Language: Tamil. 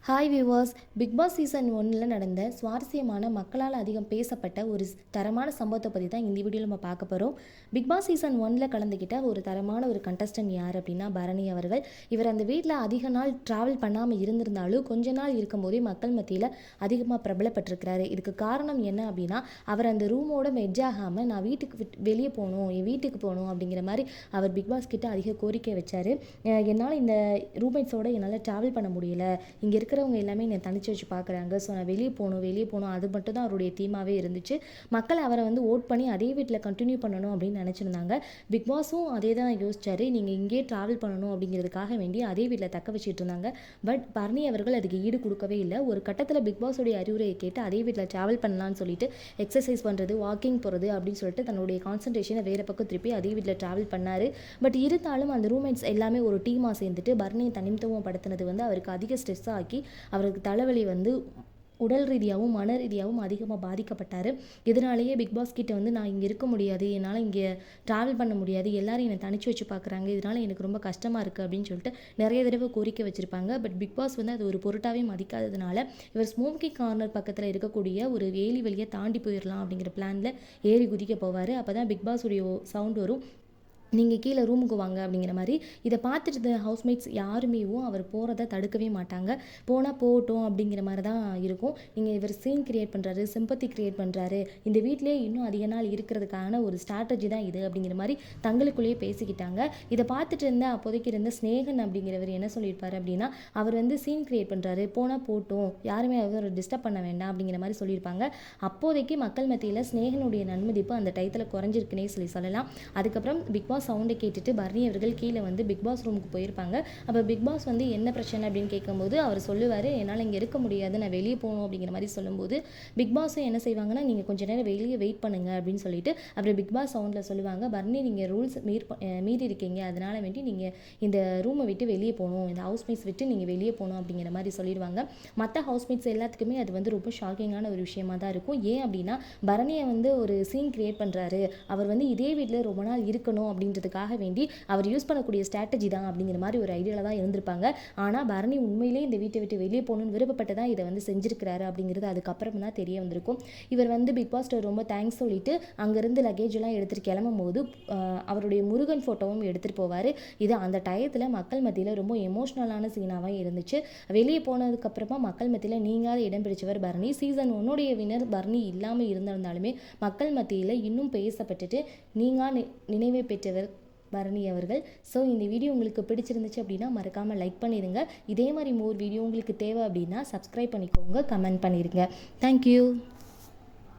Hi viewers. Big boss season 1 நடந்த சுவாரஸ்யமான மக்களால் அதிகம் பேசப்பட்ட ஒரு தரமான சம்பவத்தை பற்றி தான் இந்த வீடியோவில் நம்ம பார்க்க போகிறோம். பிக் பாஸ் சீசன் 1 கலந்துக்கிட்ட ஒரு தரமான ஒரு கண்டஸ்டன்ட் யார் அப்படின்னா பரணி அவர்கள். இவர் அந்த வீட்டில் அதிக நாள் ட்ராவல் பண்ணாமல் இருந்திருந்தாலும் கொஞ்ச நாள் இருக்கும்போதே மக்கள் மத்தியில் அதிகமாக பிரபலப்பட்டிருக்கிறாரு. இதுக்கு காரணம் என்ன அப்படின்னா, அவர் அந்த ரூமோட மெர்ஜ் ஆகாமல் நான் வீட்டுக்கு வெளியே போகணும், என் வீட்டுக்கு போகணும் அப்படிங்கிற மாதிரி அவர் பிக் பாஸ் கிட்ட அதிக கோரிக்கை வச்சார். என்னால் இந்த ரூம்மேட்ஸோட என்னால் ட்ராவல் பண்ண முடியல, இங்கே இருக்கிறவங்க எல்லாமே என்னை தனிச்சு வச்சு பார்க்குறாங்க, ஸோ நான் வெளியே போகணும், அது மட்டும் தான் அவருடைய தீமாவே இருந்துச்சு. மக்கள் அவரை வந்து ஓட் பண்ணி அதே வீட்டில் கண்டினியூ பண்ணணும் அப்படின்னு நினச்சிருந்தாங்க. பிக் பாஸும் அதே தான் யோசிச்சாரு. நீங்கள் இங்கே ட்ராவல் பண்ணணும் அப்படிங்கிறதுக்காக வேண்டி அதே வீட்டில் தக்க வச்சுட்டு இருந்தாங்க. பட் பரணி அவர்கள் அதுக்கு ஈடு கொடுக்கவே இல்லை. ஒரு கட்டத்தில் பிக் பாஸோடைய அறிவுரையை கேட்டு அதே வீட்டில் ட்ராவல் பண்ணலான்னு சொல்லிட்டு எக்ஸசைஸ் பண்ணுறது, வாக்கிங் போகிறது அப்படின்னு சொல்லிட்டு தன்னுடைய கான்சன்ட்ரேஷனை வேறு பக்கம் திருப்பி அதே வீட்டில் ட்ராவல் பண்ணார். பட் இருந்தாலும் அந்த ரூம்மேட்ஸ் எல்லாமே ஒரு டீமாக சேர்ந்துட்டு பரணியை தனித்துவம் படுத்தினது வந்து அவருக்கு அதிக ஸ்ட்ரெஸ் ஆக்கி அவருக்கு தலைவலி வந்து உடல் ரீதியாகவும் மன ரீதியாகவும் அதிகமாக பாதிக்கப்பட்டார். இதனாலேயே பிக் பாஸ் கிட்ட வந்து நான் இங்கே இருக்க முடியாது, என்னால் இங்கே ட்ராவல் பண்ண முடியாது, எல்லாரும் என்னை தனிச்சு வச்சு பார்க்குறாங்க, இதனால் எனக்கு ரொம்ப கஷ்டமாக இருக்குது அப்படின்னு சொல்லிட்டு நிறைய தடவை கோரிக்கை வச்சுருப்பாங்க. பட் பிக் பாஸ் வந்து அது ஒரு பொருட்டாகவே மதிக்காததுனால இவர் ஸ்மோக்கி கார்னர் பக்கத்தில் இருக்கக்கூடிய ஒரு வேலி வழியை தாண்டி போயிடலாம் அப்படிங்கிற பிளானில் ஏறி குதிக்க போவார். அப்போ தான் பிக் பாஸுடைய சவுண்ட் வரும், நீங்கள் கீழே ரூமுக்கு வாங்க அப்படிங்கிற மாதிரி. இதை பார்த்துட்டு ஹவுஸ்மேட்ஸ் யாருமே அவர் போகிறத தடுக்கவே மாட்டாங்க. போனால் போகட்டும் அப்படிங்கிற மாதிரி தான் இருக்கும். நீங்கள் இவர் சீன் கிரியேட் பண்ணுறாரு, சிம்பத்தி கிரியேட் பண்ணுறாரு, இந்த வீட்டிலே இன்னும் அதிக நாள் இருக்கிறதுக்கான ஒரு ஸ்ட்ராட்டஜி தான் இது அப்படிங்கிற மாதிரி தங்களுக்குள்ளேயே பேசிக்கிட்டாங்க. இதை பார்த்துட்டு இருந்த அப்போதைக்கு இருந்த ஸ்னேகன் அப்படிங்கிறவர் என்ன சொல்லியிருப்பார் அப்படின்னா, அவர் வந்து சீன் கிரியேட் பண்ணுறாரு, போனால் போகட்டும், யாருமே அவர் டிஸ்டர்ப் பண்ண வேண்டாம் அப்படிங்கிற மாதிரி சொல்லியிருப்பாங்க. அப்போதைக்கு மக்கள் மத்தியில் ஸ்னேகனுடைய நன்மதிப்பு அந்த டயத்தில் குறைஞ்சிருக்குன்னே சொல்லலாம். அதுக்கப்புறம் பிக் பாஸ் சவுண்டை கேட்டுட்டு பரணி அவர்கள் கீழே வந்து பிக் பாஸ் ரூமுக்கு போயிருப்பாங்க. அப்போ பிக் பாஸ் வந்து என்ன பிரச்சனை அப்படின்னு கேட்கும்போது அவர் சொல்லுவார், என்னால் இங்கே இருக்க முடியாது, நான் வெளியே போகணும் அப்படிங்கிற மாதிரி சொல்லும்போது பிக் பாஸும் என்ன செய்வாங்கன்னா, நீங்கள் கொஞ்சம் நேரம் வெளியே வெயிட் பண்ணுங்க அப்படின்னு சொல்லிட்டு அப்புறம் பிக் பாஸ் சவுண்டில் சொல்லுவாங்க, பரணி நீங்கள் ரூல்ஸ் மீறி இருக்கீங்க, அதனால வேண்டி நீங்கள் இந்த ரூமை விட்டு வெளியே போகணும், இந்த ஹவுஸ்மேட்ஸ் விட்டு நீங்கள் வெளியே போகணும் அப்படிங்கிற மாதிரி சொல்லிடுவாங்க. மற்ற ஹவுஸ்மேட்ஸ் எல்லாத்துக்குமே அது வந்து ரொம்ப ஷாக்கிங்கான ஒரு விஷயமா தான் இருக்கும். ஏன் அப்படின்னா, பரணியை வந்து ஒரு சீன் கிரியேட் பண்ணுறாரு, அவர் வந்து இதே வீட்டில் ரொம்ப நாள் இருக்கணும் அப்படின்றதுக்காக வேண்டி அவர் யூஸ் பண்ணக்கூடிய ஸ்ட்ராட்டஜி தான் அப்படிங்கிற மாதிரி ஒரு ஐடியாவில் தான் இருந்திருப்பாங்க. ஆனால் பரணி உண்மையிலே இந்த வீட்டை விட்டு வெளியே போகணும்னு விருப்பப்பட்டு தான் இதை வந்து செஞ்சிருக்கிறாரு அப்படிங்கிறது அதுக்கப்புறம் தான் தெரிய வந்திருக்கும். இவர் வந்து பிக் பாஸ்ட்டை ரொம்ப தேங்க்ஸ் சொல்லிட்டு அங்கேருந்து லக்கேஜ் எல்லாம் எடுத்துகிட்டு கிளம்பும் போது அவருடைய முருகன் ஃபோட்டோவும் எடுத்துகிட்டு போவார். இது அந்த டயத்தில் மக்கள் மத்தியில் ரொம்ப எமோஷ்னலான சீனாக இருந்துச்சு. வெளியே போனதுக்கப்புறமா மக்கள் மத்தியில் நீங்காத இடம் பிடிச்சவர் பரணி. சீசன் 1 வினர் பரணி இல்லாமல் இருந்திருந்தாலுமே மக்கள் மத்தியில் இன்னும் பேசப்பட்டுட்டு நினைவை பெற்றவர் பரணி அவர்கள். ஸோ இந்த வீடியோ உங்களுக்கு பிடிச்சிருந்துச்சு அப்படின்னா மறக்காமல் லைக் பண்ணிடுங்க. இதே மாதிரி மோர் வீடியோ உங்களுக்கு தேவை அப்படின்னா சப்ஸ்கிரைப் பண்ணிக்கோங்க, கமெண்ட் பண்ணிடுங்க. தேங்க்யூ.